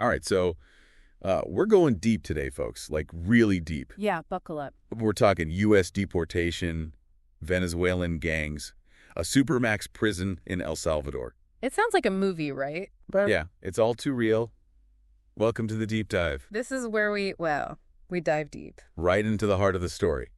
All right, so we're going deep today, folks, like really deep. Yeah, buckle up. We're talking U.S. deportation, Venezuelan gangs, a supermax prison in El Salvador. It sounds like a movie, right? But Yeah, it's all too real. Welcome to the deep dive, this is where we dive deep. right into the heart of the story.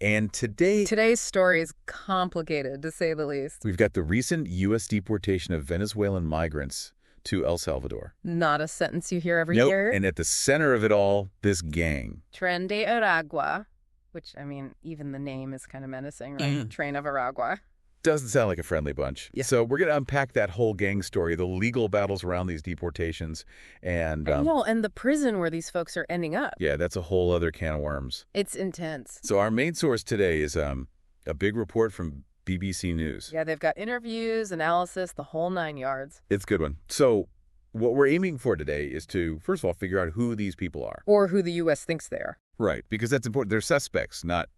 And today, Today's story is complicated, to say the least. we've got the recent U.S. deportation of Venezuelan migrants to El Salvador. Not a sentence you hear every Nope, year. and at the center of it all, this gang. Tren de Aragua, which, I mean, even the name is kind of menacing, right? Train of Aragua. Doesn't sound like a friendly bunch. Yeah. So we're going to unpack that whole gang story, the legal battles around these deportations, and And the prison where these folks are ending up. yeah, that's a whole other can of worms. It's intense. So our main source today is a big report from BBC News. Yeah, they've got interviews, analysis, the whole 9 yards. It's a good one. So what we're aiming for today is to, first of all, figure out who these people are. Or who the U.S. thinks they are. Right, because that's important. They're suspects, not,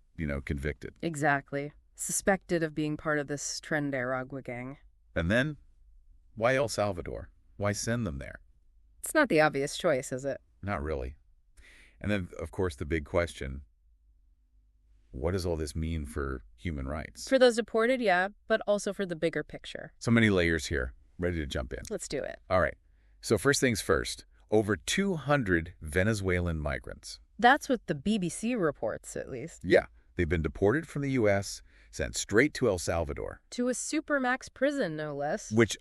convicted. Exactly. Suspected of being part of this Tren de Aragua gang. And then, why El Salvador? Why send them there? It's not the obvious choice, is it? Not really. And then, of course, the big question, what does all this mean for human rights? For those deported, yeah, but also for the bigger picture. So many layers here. Ready to jump in. Let's do it. All right. So first things first, over 200 Venezuelan migrants. That's what the BBC reports, at least. Yeah, they've been deported from the U.S., sent straight to El Salvador. To a supermax prison, no less. Which,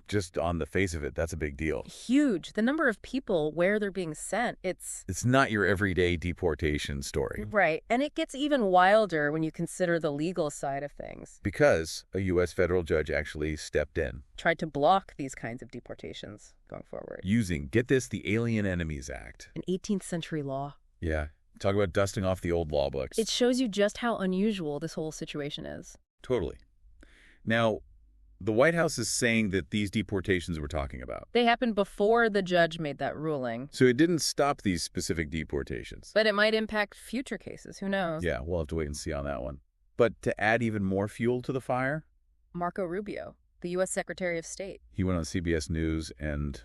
just on the face of it, that's a big deal. Huge. The number of people where they're being sent, it's not your everyday deportation story. right. And it gets even wilder when you consider the legal side of things. Because a U.S. federal judge actually stepped in. Tried to block these kinds of deportations going forward. Using, get this, the Alien Enemies Act. An 18th century law. Yeah. Talk about dusting off the old law books. It shows you just how unusual this whole situation is. Totally. Now, the White House is saying that these deportations we're talking about. They happened before the judge made that ruling. So it didn't stop these specific deportations. But it might impact future cases. Who knows? Yeah, we'll have to wait and see on that one. But to add even more fuel to the fire, Marco Rubio, the U.S. Secretary of State. he went on CBS News and,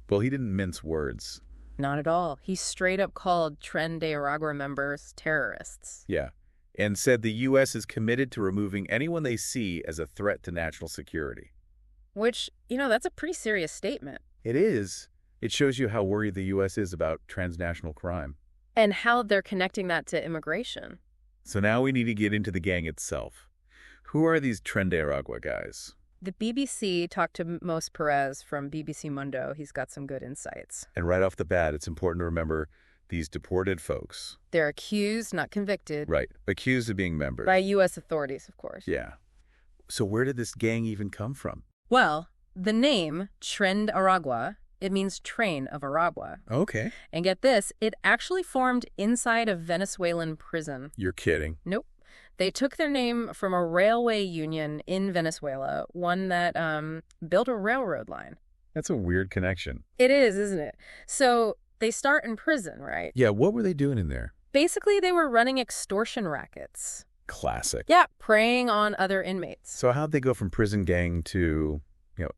well, he didn't mince words. Not at all. He straight up called Tren de Aragua members terrorists. Yeah. And said the U.S. is committed to removing anyone they see as a threat to national security. Which, that's a pretty serious statement. It is. It shows you how worried the U.S. is about transnational crime. And how they're connecting that to immigration. So now we need to get into the gang itself. Who are these Tren de Aragua guys? The BBC talked to Mos Perez from BBC Mundo. He's got some good insights. And right off the bat, it's important to remember these deported folks. They're accused, not convicted. Right. Accused of being members. By U.S. authorities, of course. Yeah. So where did this gang even come from? Well, the name, Tren de Aragua, it means train of Aragua. Okay. And get this, it actually formed inside a Venezuelan prison. You're kidding. Nope. They took their name from a railway union in Venezuela, one that built a railroad line. That's a weird connection. It is, isn't it? So they start in prison, right? Yeah, what were they doing in there? Basically, they were running extortion rackets. Classic. Yeah, preying on other inmates. So how'd they go from prison gang to,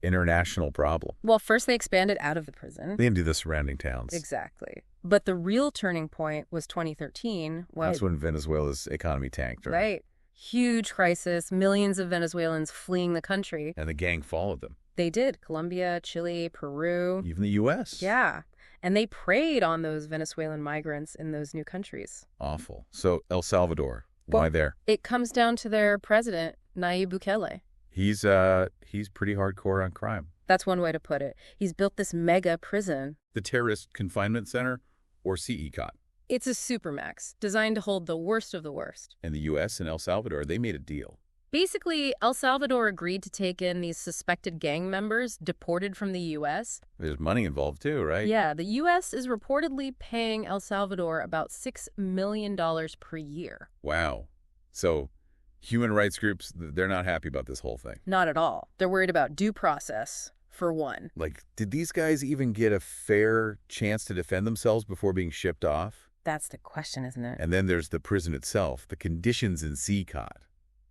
international problem? Well, first they expanded out of the prison. They into the surrounding towns. Exactly. But the real turning point was 2013. That's when Venezuela's economy tanked. Right. Huge crisis, millions of Venezuelans fleeing the country. And the gang followed them. They did. Colombia, Chile, Peru. Even the U.S. Yeah. And they preyed on those Venezuelan migrants in those new countries. Awful. So El Salvador, why there? It comes down to their president, Nayib Bukele. He's pretty hardcore on crime. That's one way to put it. He's built this mega prison. The Terrorist Confinement Center, or CECOT. It's a supermax, designed to hold the worst of the worst. And the U.S. and El Salvador, they made a deal. Basically, El Salvador agreed to take in these suspected gang members deported from the U.S. There's money involved too, right? Yeah, the U.S. is reportedly paying El Salvador about $6 million per year. Wow. So human rights groups, they're not happy about this whole thing. Not at all. They're worried about due process, for one. Like, did these guys even get a fair chance to defend themselves before being shipped off? That's the question, isn't it? And then there's the prison itself, the conditions in CECOT.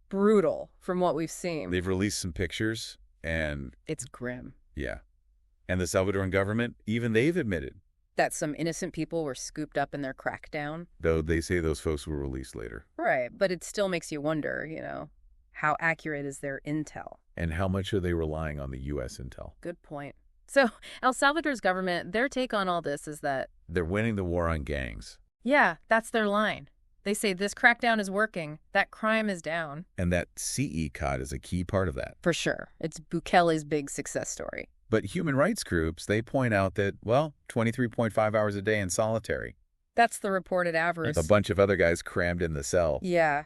Brutal, from what we've seen. They've released some pictures, and It's grim. yeah. And the Salvadoran government, even they've admitted, That some innocent people were scooped up in their crackdown. though they say those folks were released later. Right, but it still makes you wonder, how accurate is their intel? And how much are they relying on the U.S. intel? Good point. So, El Salvador's government, their take on all this is that, They're winning the war on gangs. yeah, that's their line. They say this crackdown is working, that crime is down. And that CE cod is a key part of that. For sure. It's Bukele's big success story. But human rights groups, they point out that, 23.5 hours a day in solitary. That's the reported average. A bunch of other guys crammed in the cell. Yeah.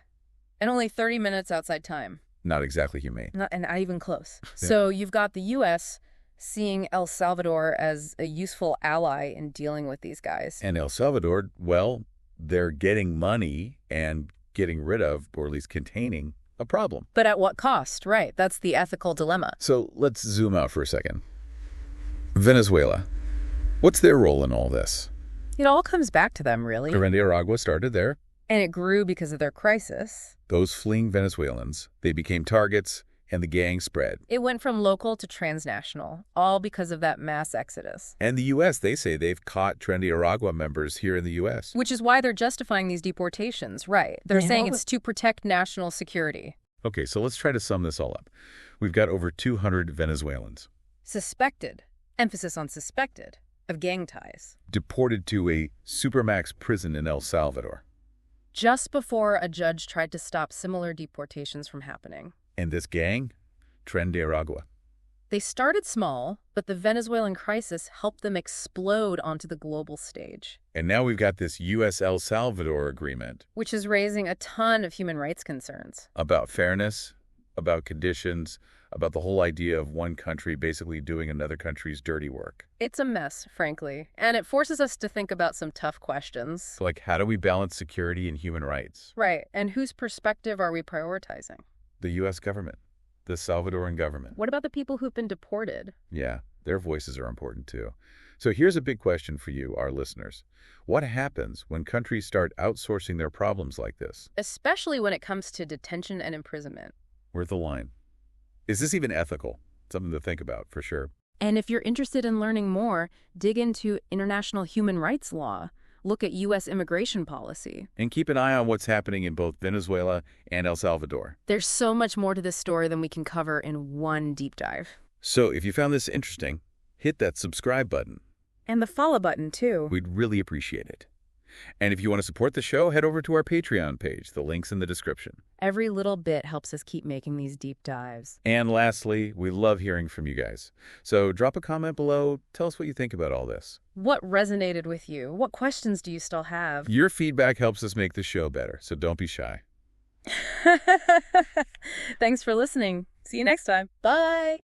And only 30 minutes outside time. Not exactly humane. Not even close. So you've got the U.S. seeing El Salvador as a useful ally in dealing with these guys. And El Salvador, well, they're getting money and getting rid of, or at least containing, a problem. But at what cost? Right. That's the ethical dilemma. So let's zoom out for a second. Venezuela. What's their role in all this? It all comes back to them, really. Tren de Aragua started there. And it grew because of their crisis. Those fleeing Venezuelans, they became targets, and the gang spread. It went from local to transnational, all because of that mass exodus. And the U.S., they say they've caught Tren de Aragua members here in the U.S. Which is why they're justifying these deportations, right? They're saying it's to protect national security. Okay, so let's try to sum this all up. We've got over 200 Venezuelans. Suspected, emphasis on suspected, of gang ties. Deported to a supermax prison in El Salvador. Just before a judge tried to stop similar deportations from happening. And this gang? Tren de Aragua. They started small, but the Venezuelan crisis helped them explode onto the global stage. And now we've got this U.S.-El Salvador agreement. Which is raising a ton of human rights concerns. About fairness, about conditions, about the whole idea of one country basically doing another country's dirty work. It's a mess, frankly, and it forces us to think about some tough questions. So, like, how do we balance security and human rights? Right, and whose perspective are we prioritizing? The U.S. government, the Salvadoran government. What about the people who've been deported? Yeah, their voices are important too. So here's a big question for you, our listeners. What happens when countries start outsourcing their problems like this? Especially when it comes to detention and imprisonment. Where's the line? Is this even ethical? Something to think about, for sure. And if you're interested in learning more, dig into international human rights law. Look at U.S. immigration policy. And keep an eye on what's happening in both Venezuela and El Salvador. There's so much more to this story than we can cover in one deep dive. So if you found this interesting, hit that subscribe button. And the follow button, too. We'd really appreciate it. And if you want to support the show, head over to our Patreon page. The link's in the description. Every little bit helps us keep making these deep dives. And lastly, we love hearing from you guys. So drop a comment below. Tell us what you think about all this. What resonated with you? What questions do you still have? Your feedback helps us make the show better, so don't be shy. Thanks for listening. See you next time. Bye.